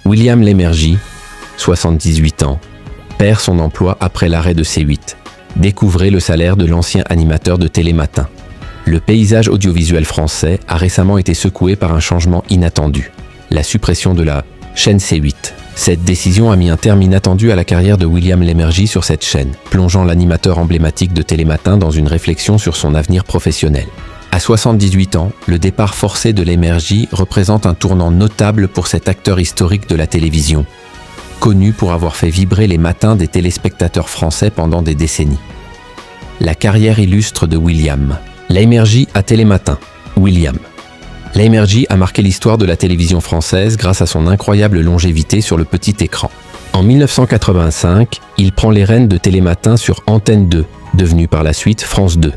William Lémergie, 78 ans, perd son emploi après l'arrêt de C8. Découvrez le salaire de l'ancien animateur de Télématin. Le paysage audiovisuel français a récemment été secoué par un changement inattendu, la suppression de la chaîne C8. Cette décision a mis un terme inattendu à la carrière de William Lémergie sur cette chaîne, plongeant l'animateur emblématique de Télématin dans une réflexion sur son avenir professionnel. À 78 ans, le départ forcé de Lémergie représente un tournant notable pour cet acteur historique de la télévision, connu pour avoir fait vibrer les matins des téléspectateurs français pendant des décennies. La carrière illustre de William. Lémergie à Télématin. William. Lémergie a marqué l'histoire de la télévision française grâce à son incroyable longévité sur le petit écran. En 1985, il prend les rênes de Télématin sur Antenne 2, devenue par la suite France 2.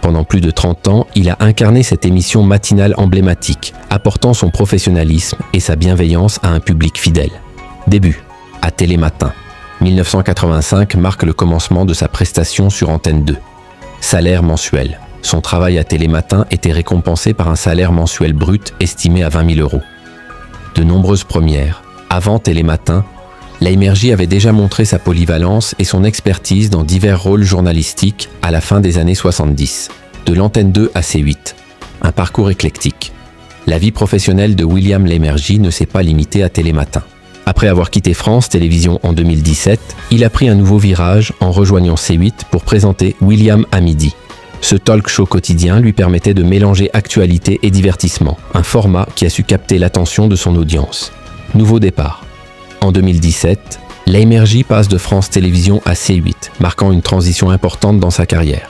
Pendant plus de 30 ans, il a incarné cette émission matinale emblématique, apportant son professionnalisme et sa bienveillance à un public fidèle. Début à Télématin. 1985 marque le commencement de sa prestation sur Antenne 2. Salaire mensuel. Son travail à Télématin était récompensé par un salaire mensuel brut estimé à 20 000 €. De nombreuses premières. Avant Télématin, Lémergie avait déjà montré sa polyvalence et son expertise dans divers rôles journalistiques à la fin des années 70, de l'Antenne 2 à C8. Un parcours éclectique. La vie professionnelle de William Lémergie ne s'est pas limitée à Télématin. Après avoir quitté France Télévisions en 2017, il a pris un nouveau virage en rejoignant C8 pour présenter William à midi. Ce talk show quotidien lui permettait de mélanger actualité et divertissement, un format qui a su capter l'attention de son audience. Nouveau départ. En 2017, Lémergie passe de France Télévisions à C8, marquant une transition importante dans sa carrière.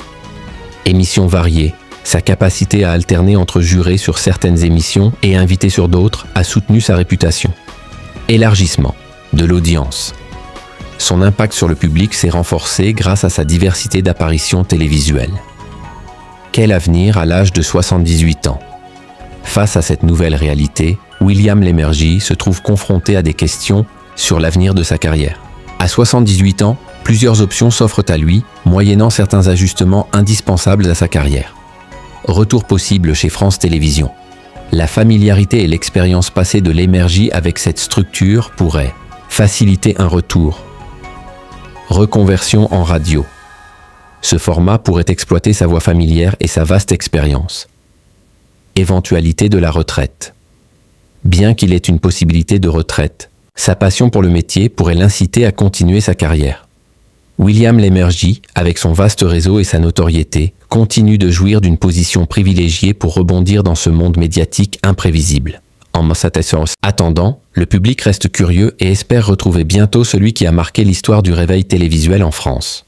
Émissions variées, sa capacité à alterner entre jurés sur certaines émissions et invités sur d'autres a soutenu sa réputation. Élargissement de l'audience. Son impact sur le public s'est renforcé grâce à sa diversité d'apparitions télévisuelles. Quel avenir à l'âge de 78 ans? Face à cette nouvelle réalité, William Lémergie se trouve confronté à des questions sur l'avenir de sa carrière. À 78 ans, plusieurs options s'offrent à lui, moyennant certains ajustements indispensables à sa carrière. Retour possible chez France Télévisions. La familiarité et l'expérience passée de Lémergie avec cette structure pourraient faciliter un retour. Reconversion en radio. Ce format pourrait exploiter sa voix familière et sa vaste expérience. Éventualité de la retraite. Bien qu'il ait une possibilité de retraite, sa passion pour le métier pourrait l'inciter à continuer sa carrière. William Lémergie, avec son vaste réseau et sa notoriété, continue de jouir d'une position privilégiée pour rebondir dans ce monde médiatique imprévisible. En attendant, le public reste curieux et espère retrouver bientôt celui qui a marqué l'histoire du réveil télévisuel en France.